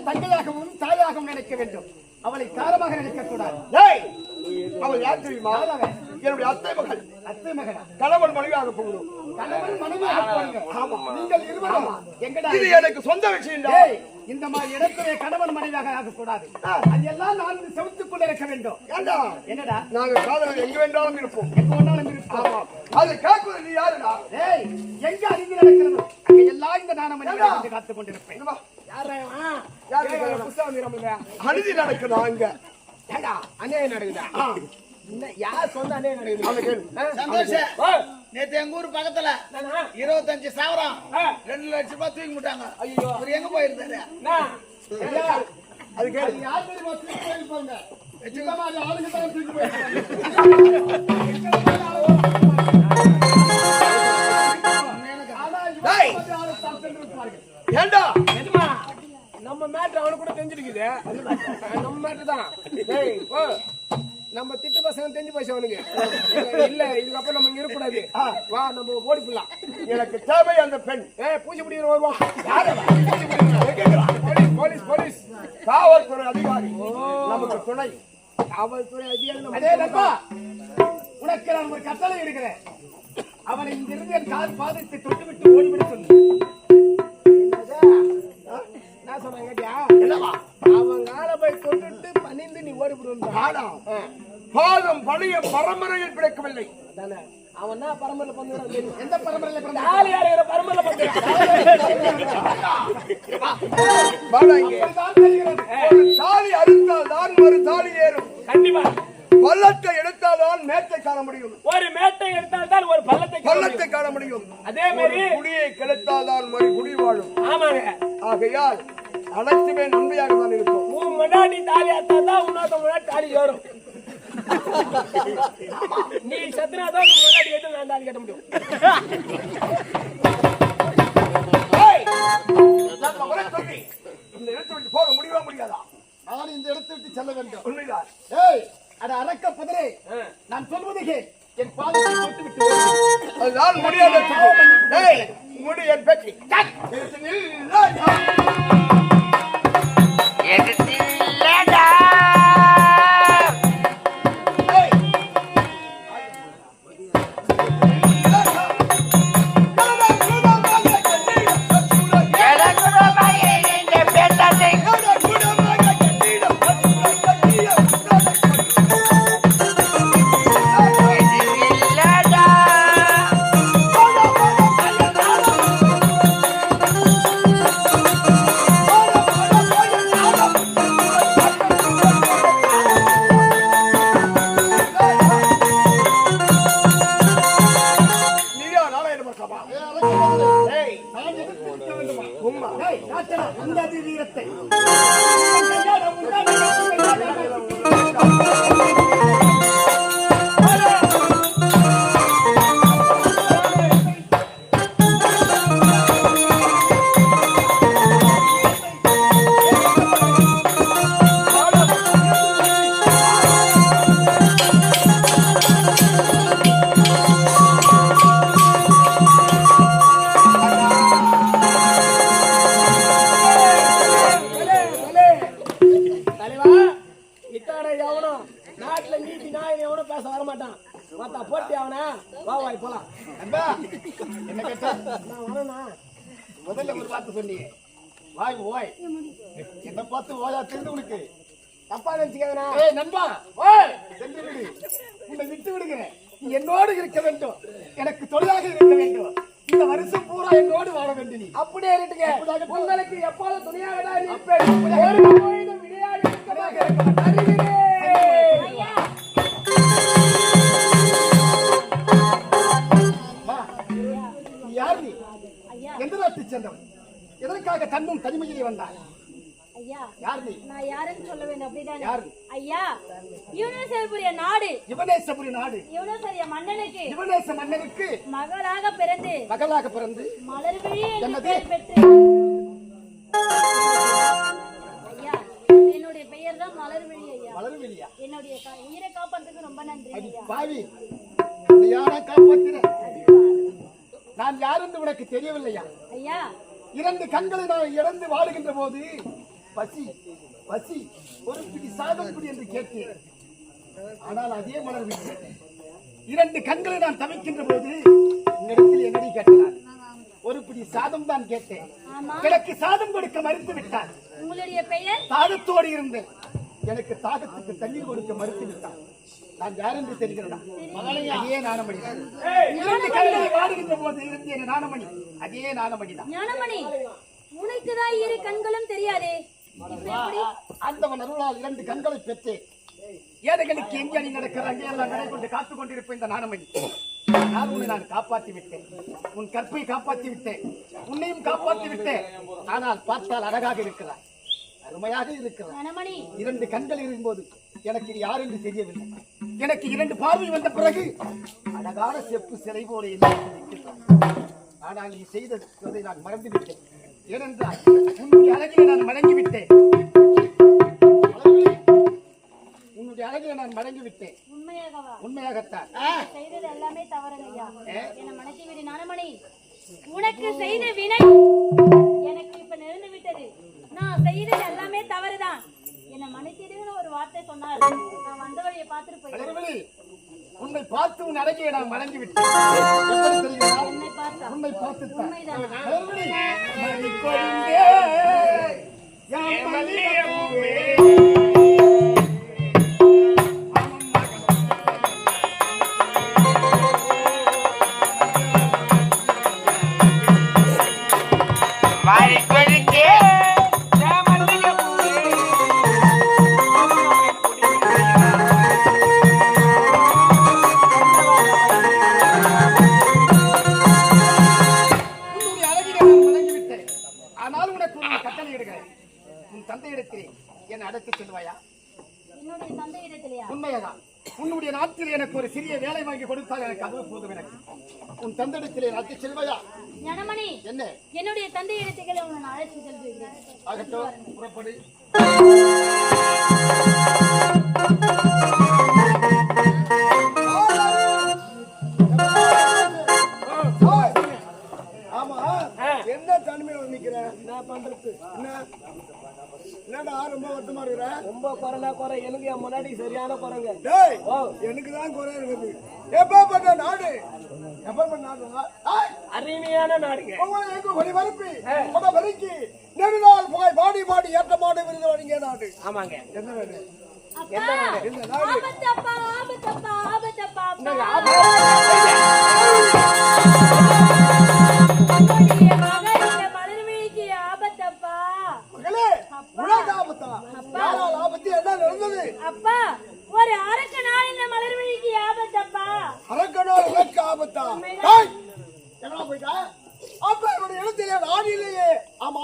தங்கையாகவும் தாயாகவும் நினைக்க வேண்டும். அவளை காரமாக நினைக்க கூடாது. அவள் யார் தெரியுமா? என்னுடைய அத்தை மகள். அத்தை மகள் கணவன் மனைவியாக போகிறோம். கணவன் மனைவியாக போறீங்க. நீங்கள் இருவரும் எங்கடா? இது எனக்கு சொந்த விஷயம். இந்த மாதிரி இடத்திலே கணவன் மனைவியாக ஆகக்கூடாது. அதெல்லாம் நான் செவுத்துக்குள்ள இருக்க வேண்டும். என்னடா? நாங்கள் காதலர் எங்க வேண்டாலும் இருப்போம். எங்க வேண்டாலும் இருப்போம். அது கேட்பது நீ யாருடா? எங்க அறிந்து நடக்கிறது அங்க எல்லாம் இந்த நாணமணி காத்துக் கொண்டிருப்பேன். அநீதி நடக்குதா அங்க? அநியாயம் நடக்குதா? யார் சொந்த அநியாயம் நடக்குது? நேத்து எங்க ஊர் பக்கத்துல 25,000 2 லட்சம் ரூபாய் தூக்கி விட்டாங்க. ஐயோ, அவர் எங்க போயிருந்தாரு? அது யார் தெரியுமா? தூக்கி போயிருப்பாங்க. ஆளுங்க தான் தூக்கி போயிருப்பாங்க. ஏண்டா நம்ம மேட்ரு அவனு கூட தெரிஞ்சிருக்குது. நம்ம மேட்ரு தான். நம்ம திட்டு பசங்க தெரிஞ்சு போச்சு அவனுக்கு. இல்ல இதுக்கப்புறம் நம்ம இங்க இருக்கக்கூடாது. வா நம்ம ஓடி போடலாம். எனக்கு தேவை அந்த பெண். பூஜை முடிக்கிற வருவா. போலீஸ் போலீஸ் காவல்துறை அதிகாரி நமக்கு துணை. காவல்துறை அதிகாரி. அதே நண்பா, உனக்கு நான் ஒரு கட்டளை எடுக்கிறேன். அவனை இங்கிருந்து என் கால் பாதத்தை தொட்டு விட்டு ஓடிவிட சொல்லு. என்ன சொன்னாங்க கேட்டியா? அவன் காலை போய் தொட்டுட்டு பணிந்து நீ ஓடிவிடுவான். பாதம் பழைய பரம்பரையில் பிறக்கவில்லை. அவன் தான் பரம்பரையில பண்றான். எந்த பரம்பரையில பிறந்த ஆள் யாரு? பரம்பரையில பண்றான். தாலி அறுத்தால் தான் ஒரு தாலி ஏறும். கண்டிப்பா. பள்ளத்தை எடுத்தால் தான் மேட்டை காண முடியும். ஒரு மேட்டை எடுத்தால் தான் ஒரு பள்ளத்தை காண முடியும். அதே மாதிரி குடியை கெடுத்தால் தான் ஒரு குடி வாழும். ஆமாங்க. ஆகையால் அனைத்துமே நன்மையாக தான் இருக்கும். உன் முன்னாடி தாலி அறுத்தா தான் உன்னோட முன்னாடி தாலி ஏறும். நீ சத்னாதான் முன்னாடி கேட்டு நான் தாலி கட்ட முடியும். இந்த இடத்தை விட்டு போக முடியவா முடியாதா? நான் இந்த இடத்தை விட்டு செல்ல வேண்டும். உண்மைதான். அட அரக்க பதரே, நான் சொல்வதே என் பாதத்தை தொட்டு விட்டு அதுதான் முடியாத. முடி என் பேச்சு முதல்ல ஒரு வார்த்தை சொன்னீங்க. வாய் ஓய் என்ன பார்த்து ஓயா தெரிந்து உனக்கு தப்பா நினைச்சுக்காதனா? நண்பா ஓய் சென்று விடு. உன்னை விட்டு விடுகிறேன். நீ என்னோடு இருக்க வேண்டும். எனக்கு தொழிலாக இருக்க வேண்டும். இந்த வருஷம் பூரா என்னோடு வாழ வேண்டும். நீ அப்படியே இருட்டுங்க. உங்களுக்கு எப்போது துணையாக தான் இருப்பேன். விளையாடி யார் நீ? எந்த நாட்டை சேர்ந்தவன்? எதற்காக தன்னும் தனிமையிலே வந்தார்? ஐயா, யார் நீ? நான் யாருன்னு சொல்ல வேண்டும் அப்படிதான். யார்? ஐயா, யுவனேஸ்வரிய நாடு. யுவனேஸ்வரி நாடு. யுவனேஸ்வரிய மன்னனுக்கு. யுவனேச மன்னனுக்கு மகளாக பிறந்து. மலர்விழி என்று பெயர் பெற்று. ஐயா, என்னுடைய பெயர் தான் மலர்விழி ஐயா. மலர்விழியா? என்னுடைய உயிரை காப்பாற்றுறதுக்கு ரொம்ப நன்றி ஐயா. பாவி, யாரை காப்பாத்தின? நான் யார் என்று உனக்கு தெரியவில்லையா? ஐயா, 2 கண்களை நான் இழந்து வாழுகின்ற போது பசி பசி ஒரு பிடி சாதம் குடி என்று கேட்டேன். ஆனால் அதே மலர் வீட்டு 2 கண்களை நான் தவிக்கின்ற போது என்னிடத்தில் என்னடி கேட்டார்? ஒரு பிடி சாதம் தான் கேட்டேன். எனக்கு சாதம் கொடுக்க மறுத்து விட்டார். உங்களுடைய பெயர்? தாகத்தோடு இருந்தேன். எனக்கு தாகத்துக்கு தண்ணீர் கொடுக்க மறுத்து விட்டார். நான் யார் என்று தெரிகிறதா? அதே நாணமணி. 2 கண்களை வாடுகின்ற போது இருந்த நாணமணி அதே நாணமணி தான். ஞானமணி, உனக்குதான் 2 கண்களும் தெரியாதே, அந்தவன் அருளால் 2 கண்களை பெற்றேன். ஏழைகளுக்கு எங்கே அணி நடக்கிறாங்க எல்லாம் நடை கொண்டு காத்துக் கொண்டிருப்பேன் இந்த நாணமணி. உன்னை நான் காப்பாற்றி விட்டேன். உன் கற்பை காப்பாற்றி விட்டேன். உன்னையும் காப்பாற்றி விட்டேன். ஆனால் பார்த்தால் அழகாக இருக்கிறார், அருமையாக இருக்கிறார். 2 கண்கள் இருக்கும்போது எனக்கு இது யார் என்று தெரியவில்லை. எனக்கு 2 பார்வை வந்த பிறகு அழகான செப்பு சிலை போல இருக்கிறார். ஆனால் நீ செய்ததை நான் மறந்துவிட்டேன். ஏனென்றால் உன்னுடைய அழகிலே நான் மடங்கிவிட்டேன். உன்னுடைய அழகிலே நான் மடங்கிவிட்டேன். உண்மையாகத்தான் செய்தது எல்லாமே தவறுங்கய்யா. என்ன மனசை விடு ஞானமணி. உனக்கு செய்த வினை எனக்கு இப்ப நெருந்து விட்டது. நான் செய்தது எல்லாமே தவறுதான். என்ன மன்னிச்சிடுன்னு ஒரு வார்த்தை சொன்னார். நான் வந்த வழியை பார்த்துட்டு போயிடுவேன். உன்னை பார்த்து உன் அழகியை நான் மடங்கி விட்டேன். உன்னை பார்த்து உண்மையதான். உன்னுடைய நாட்டில் எனக்கு ஒரு சிறிய வேலை வாங்கி கொடுத்தால் எனக்கு அதுவும் போதும். எனக்கு உன் தந்தையிடத்திலே நாட்டி செல்வாயா? ஞானமணி, என்ன என்னுடைய தந்தையிடத்துக்கு உன்னை அழைத்து செல்கிறேன். ஆகட்டும், புறப்படு. ஆமா, என்ன தனிமையில நிக்கிறேன்? நான் பண்றது என்னடா ரொம்ப வருத்தமா இருக்கிற? ரொம்ப குறை எனக்கு என் முன்னாடி சரியான குறைங்க. எனக்கு தான் குறை இருக்குது. எப்ப நாடு அருமையான நாடுங்க. நெடுநாள் புகை பாடி பாடி ஏற்ற மாடு விருது வழங்கிய நாடு. ஆமாங்க. என்ன வேணும்? அப்பா, ஒரு அரக்க நாள் இந்த மலர்விழிக்கு ஆபத்தப்பா. அரக்க நாள் உனக்கு ஆபத்தா? எங்கடா போயிட்டா? அப்பா என்னோட எழுத்திலே நான் இல்லையே. ஆமா,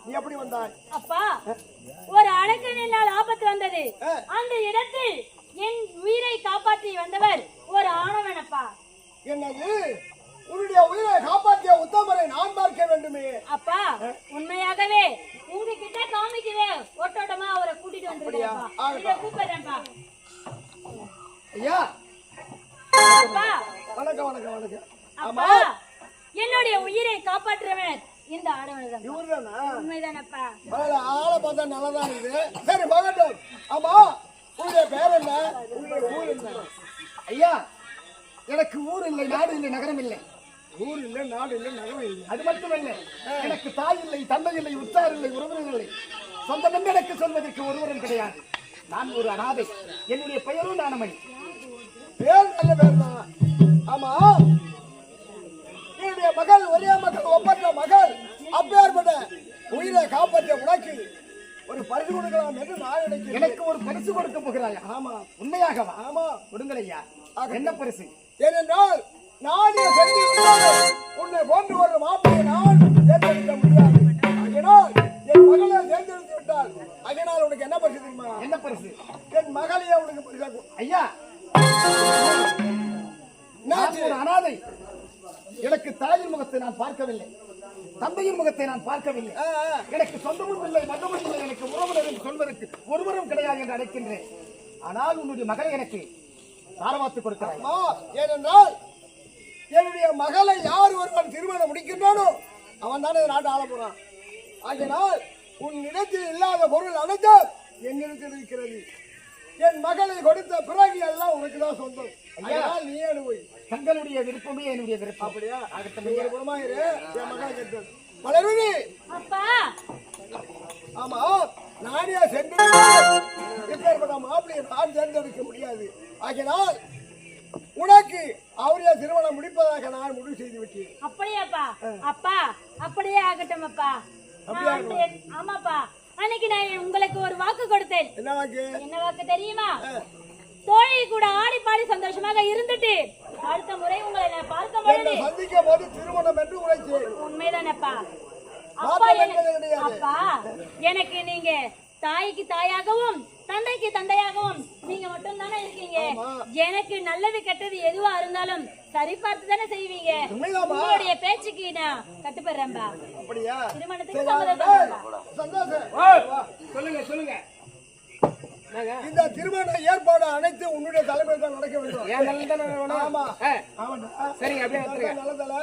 நீ எப்படி வந்தாய்? அப்பா, ஒரு அரக்கனால் ஆபத்து வந்தது. அந்த இடத்தில் என் உயிரை காப்பாற்றி வந்தவர் ஒரு ஆணவனப்பா. என்னது? உன்னுடைய உயிரை காப்பாற்றிய உத்தமரை நான் பார்க்க வேண்டுமே. அப்பா, உண்மையாகவே உங்ககிட்ட காமிக்கவே ஓட்டோட்டமா அவரை கூட்டிட்டு வந்துருக்கேன்ப்பா. கூப்பிடுறேன்ப்பா. ஐயா, அப்பா. வணக்கம் வணக்கம் வணக்கம். அப்பா, என்னுடைய உயிரை காப்பாற்றுறவன் இந்த ஆடவன். இவர்தானா? உண்மைதானப்பா. ஆளை பார்த்தா நல்லதான் இருக்குது. சரி, மகன். ஆமா, உன்னுடைய பேர் என்ன? உன்னுடைய ஊர் என்ன? ஐயா, எனக்கு ஊர் இல்லை, நாடு இல்லை, நகரம் இல்லை. ஊர் இல்லை, நாடு இல்லை, நகரம் இல்லை. அது மட்டுமல்ல, எனக்கு தாய் இல்லை, தந்தை இல்லை, உற்றார் இல்லை, உறவினர் இல்லை. சொந்தம் எனக்கு சொல்வதற்கு ஒருவரும் கிடையாது. நான் ஒரு அனாதை. என்னுடைய பெயரும் ஞானமணி. பேர் நல்ல பேர் தான். ஆமா, என்னுடைய மகள் ஒரே மகள், ஒப்பற்ற மகள். அப்பேற்பட்ட உயிரை காப்பாற்ற உனக்கு ஒரு பரிசு கொடுக்கலாம் என்று நான் நினைக்கிறேன். எனக்கு ஒரு பரிசு கொடுக்க போகிறாயா? ஆமா. உண்மையாகவா? ஆமா. கொடுங்கள் ஐயா. என்ன பரிசு? ஏனென்றால் நானே சென்று உன்னை போன்று ஒரு மாப்பிளை நான் தேர்ந்தெடுக்க முடியாது. அதனால் என் மகளை தேர்ந்தெடுத்து விட்டால் அதனால் உனக்கு என்ன பரிசு தெரியுமா? என்ன பரிசு? என் மகளையே உனக்கு பரிசாக்கும். ஐயா, நான் ஒரு அனாதை. எனக்கு தாயின் முகத்தை நான் பார்க்கவில்லை, தந்தையின் முகத்தை நான் பார்க்கவில்லை. எனக்கு சொந்தமும் இல்லை, மகமும் இல்லை, எனக்கு உறவினர் என்று சொல்வதற்கு ஒருவரும் கிடையாது என்று அழைக்கின்றேன். ஆனால் உன்னுடைய மகளை எனக்கு தாரவாத்து கொடுக்கிறாய். ஏனென்றால் என்னுடைய மகளை யார் ஒருவன் திருமணம் முடிக்கின்றானோ அவன் தானே நாட்டை ஆள போறான். அதனால் உன் இடத்தில் இல்லாத பொருள் அனைத்தும் என்னிடத்தில் இருக்கிறது. என் மகளை கொடுத்த பிறகு எல்லாம் உனக்கு தான் சொந்தம். அதனால் நீ அனுபவி. தங்களுடைய விருப்பமே என்னுடைய விருப்பம். அப்படியா? ஆகட்டும் நீ ஐயா. ஒரு குணமா இரு. என் மகளை கேட்டது மலர்விழி. அப்பா ஆமா, நானே சென்று இப்பேற்பட்ட மாப்பிள்ளையை நான் தேர்ந்தெடுக்க முடியாது. ஆகினால் உனக்கு அவரைய திருமணம் முடிப்பதாக நான் முடிவு செய்து விட்டேன். அப்படியாப்பா? அப்பா அப்படியே ஆகட்டும் அப்பா. ஆமாப்பா, அன்னைக்கு நான் உங்களுக்கு ஒரு வாக்கு கொடுத்தேன். என்ன வாக்கு? என்ன வாக்கு தெரியுமா? தோழி கூட ஆடி பாடி சந்தோஷமாக இருந்துட்டு அடுத்த முறை உங்களை நான் பார்க்க பொழுது சந்திக்கும் போது திருமணம் என்று உரைச்சேன். உண்மைதானப்பா அப்பா. அப்பா, எனக்கு நீங்க தாய்க்கு தாயாகவும் தந்தைக்கு தந்தையாகவும் நீங்க மட்டும் தானே இருக்கீங்க. எனக்கு நல்லது கெட்டது எதுவா இருந்தாலும் சரி பார்த்து தானே செய்வீங்க. உங்களுடைய பேச்சுக்கு நான் கட்டுப்படுறேன்பா. அப்படியா? திருமணத்துக்கு சம்மதம். சந்தோஷம். சொல்லுங்க சொல்லுங்க. இந்த திருமண ஏற்பாடு அனைத்து உன்னுடைய தலைமையில் தான் நடக்க வேண்டும். ஏன் நல்லது தானே வேணும்? ஆமா. சரிங்க, அப்படியே எடுத்துருங்க. நல்லதல்ல.